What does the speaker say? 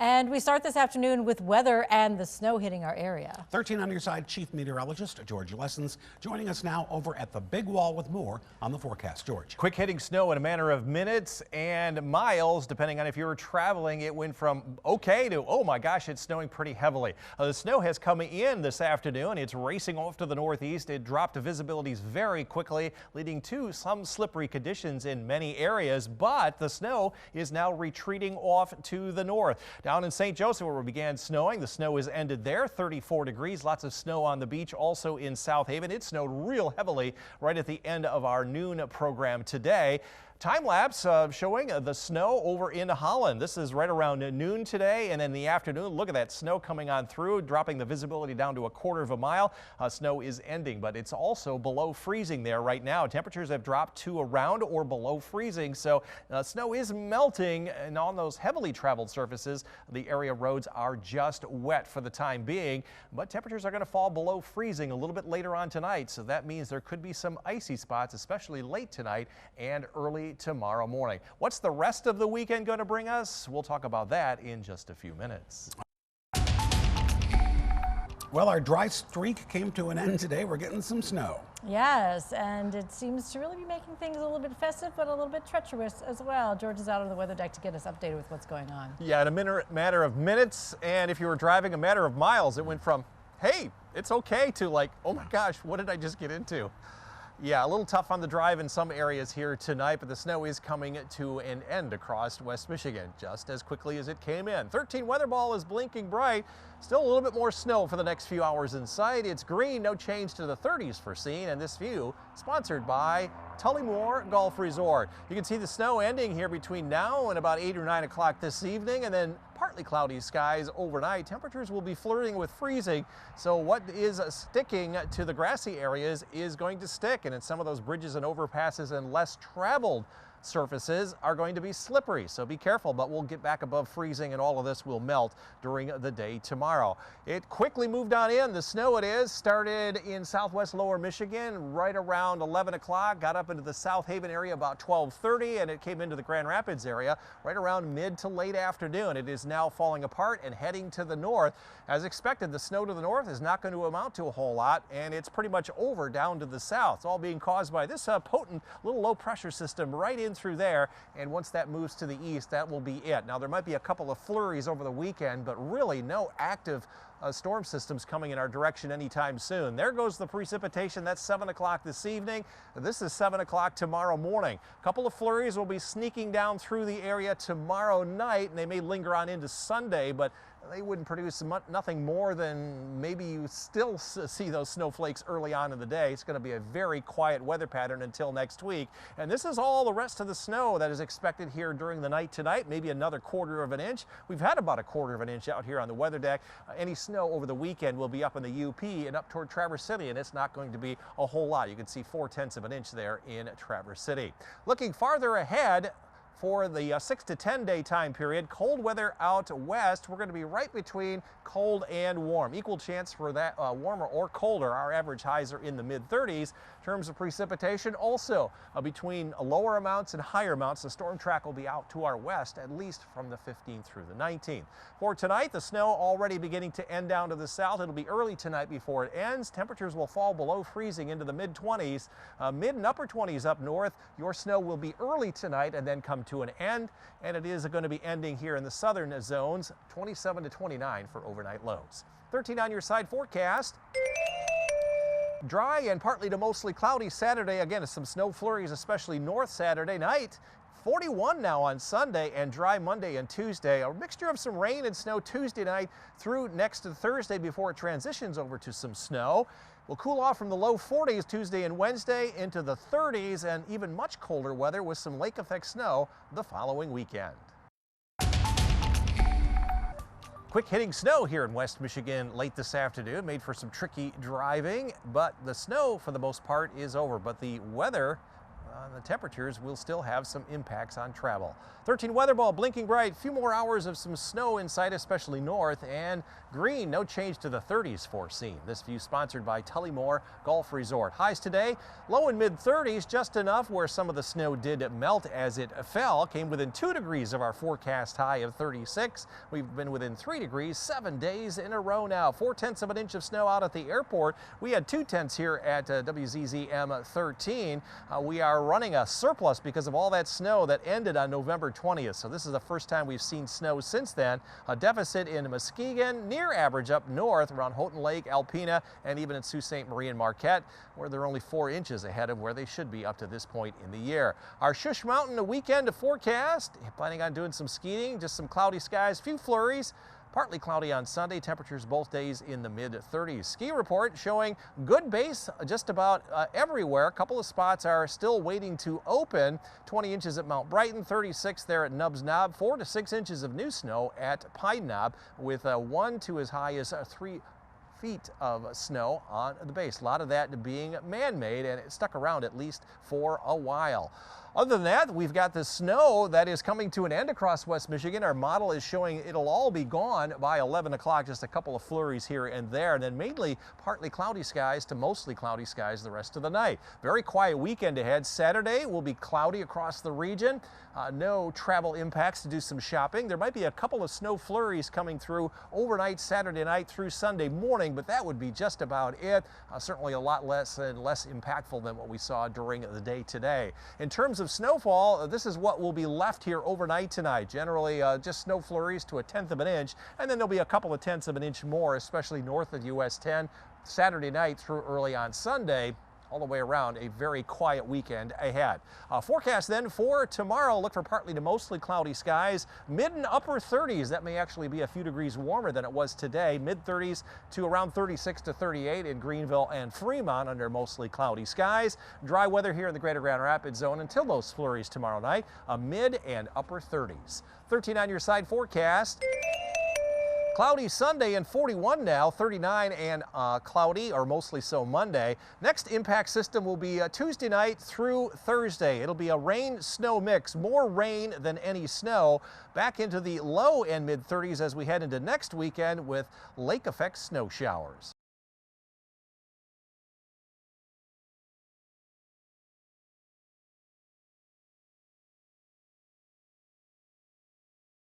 And we start this afternoon with weather and the snow hitting our area. 13 on your side, Chief Meteorologist George Lessons joining us now over at the Big Wall with more on the forecast. George. Quick hitting snow in a matter of minutes and miles, depending on if you were traveling. It went from okay to, oh my gosh, it's snowing pretty heavily. The snow has come in this afternoon. It's racing off to the northeast. It dropped visibilities very quickly, leading to some slippery conditions in many areas. But the snow is now retreating off to the north. Down in St. Joseph, where it began snowing, the snow is ended there. 34 degrees, lots of snow on the beach. Also in South Haven, it snowed real heavily right at the end of our noon program today. Time lapse showing the snow over in Holland. This is right around noon today, and in the afternoon, look at that snow coming on through, dropping the visibility down to a quarter of a mile. Snow is ending, but it's also below freezing there right now. Temperatures have dropped to around or below freezing, so snow is melting, and on those heavily traveled surfaces, the area roads are just wet for the time being, but temperatures are going to fall below freezing a little bit later on tonight, so that means there could be some icy spots, especially late tonight and early tomorrow morning. What's the rest of the weekend going to bring us? We'll talk about that in just a few minutes. Well, our dry streak came to an end today. We're getting some snow. Yes, and it seems to really be making things a little bit festive, but a little bit treacherous as well. George is out on the weather deck to get us updated with what's going on. Yeah, in a matter of minutes, and if you were driving a matter of miles, it went from, hey, it's okay, to like, oh my gosh, what did I just get into? Yeah, a little tough on the drive in some areas here tonight, but the snow is coming to an end across West Michigan just as quickly as it came in. 13 weather ball is blinking bright. Still a little bit more snow for the next few hours in sight. It's green, no change to the 30s foreseen, and this view sponsored by Tullymore Golf Resort. You can see the snow ending here between now and about 8 or 9 o'clock this evening, and then partly cloudy skies overnight. Temperatures will be flirting with freezing, so what is sticking to the grassy areas is going to stick, and in some of those bridges and overpasses and less traveled surfaces are going to be slippery, so be careful, but we'll get back above freezing and all of this will melt during the day tomorrow. It quickly moved on in. The snow, it is, started in southwest lower Michigan right around 11 o'clock, got up into the South Haven area about 12:30, and it came into the Grand Rapids area right around mid to late afternoon. It is now falling apart and heading to the north. As expected, the snow to the north is not going to amount to a whole lot, and it's pretty much over down to the south. It's all being caused by this potent little low pressure system right in through there, and once that moves to the east, that will be it. Now there might be a couple of flurries over the weekend, but really no active storm systems coming in our direction anytime soon. There goes the precipitation. That's 7 o'clock this evening. This is 7 o'clock tomorrow morning. A couple of flurries will be sneaking down through the area tomorrow night, and they may linger on into Sunday, but they wouldn't produce nothing more than maybe you still see those snowflakes early on in the day. It's going to be a very quiet weather pattern until next week. And this is all the rest of the snow that is expected here during the night tonight, maybe another quarter of an inch. We've had about a quarter of an inch out here on the weather deck. Any snow over the weekend will be up in the UP and up toward Traverse City, and it's not going to be a whole lot. You can see 0.4 of an inch there in Traverse City. Looking farther ahead, for the 6 to 10 day time period, cold weather out west. We're going to be right between cold and warm. Equal chance for that warmer or colder. Our average highs are in the mid 30s. In terms of precipitation, also between lower amounts and higher amounts. The storm track will be out to our west at least from the 15th through the 19th. For tonight, the snow already beginning to end down to the south. It'll be early tonight before it ends. Temperatures will fall below freezing into the mid 20s, mid and upper 20s up north. Your snow will be early tonight and then come to an end, and it is going to be ending here in the southern zones, 27 to 29 for overnight lows. 13 on your side forecast. Dry and partly to mostly cloudy Saturday. Again, some snow flurries, especially north Saturday night. 41 now on Sunday, and dry Monday and Tuesday. A mixture of some rain and snow Tuesday night through next to Thursday before it transitions over to some snow. We'll cool off from the low 40s Tuesday and Wednesday into the 30s, and even much colder weather with some lake effect snow the following weekend. Quick hitting snow here in West Michigan late this afternoon made for some tricky driving, but the snow for the most part is over. But the weather the temperatures will still have some impacts on travel. 13 weather ball blinking bright, few more hours of some snow in sight, especially north, and green, no change to the 30s foreseen. This view sponsored by Tullymore Golf Resort. Highs today, low and mid 30s, just enough where some of the snow did melt as it fell. Came within 2 degrees of our forecast high of 36. We've been within 3 degrees 7 days in a row now. 4/10 of an inch of snow out at the airport. We had 2/10 here at WZZM 13. We are running a surplus because of all that snow that ended on November 20th. So this is the first time we've seen snow since then. A deficit in Muskegon, near average up north around Houghton Lake, Alpena, and even in Sault Ste. Marie and Marquette, where they're only 4 inches ahead of where they should be up to this point in the year. Our Shush Mountain weekend forecast, planning on doing some skiing, just some cloudy skies, few flurries. Partly cloudy on Sunday, temperatures both days in the mid-30s. Ski report showing good base just about everywhere. A couple of spots are still waiting to open. 20 inches at Mount Brighton, 36 there at Nubbs Knob, 4 to 6 inches of new snow at Pine Knob, with 1 to as high as 3 feet of snow on the base. A lot of that being man-made, and it stuck around at least for a while. Other than that, we've got the snow that is coming to an end across West Michigan. Our model is showing it'll all be gone by 11 o'clock, just a couple of flurries here and there, and then mainly partly cloudy skies to mostly cloudy skies the rest of the night. Very quiet weekend ahead. Saturday will be cloudy across the region. No travel impacts to do some shopping. There might be a couple of snow flurries coming through overnight Saturday night through Sunday morning, but that would be just about it. Certainly a lot less impactful than what we saw during the day today. In terms of snowfall, this is what will be left here overnight tonight. Generally just snow flurries to 1/10 of an inch, and then there'll be a couple of 1/10 of an inch more, especially north of US 10 Saturday night through early on Sunday. All the way around, a very quiet weekend ahead. Forecast then for tomorrow, look for partly to mostly cloudy skies, mid and upper 30s. That may actually be a few degrees warmer than it was today. Mid 30s to around 36 to 38 in Greenville and Fremont under mostly cloudy skies. Dry weather here in the greater Grand Rapids zone until those flurries tomorrow night, a mid and upper 30s. 13 on your side forecast. Cloudy Sunday and 41 now, 39 and cloudy or mostly so Monday. Next impact system will be Tuesday night through Thursday. It'll be a rain-snow mix, more rain than any snow. Back into the low and mid 30s as we head into next weekend with lake effect snow showers.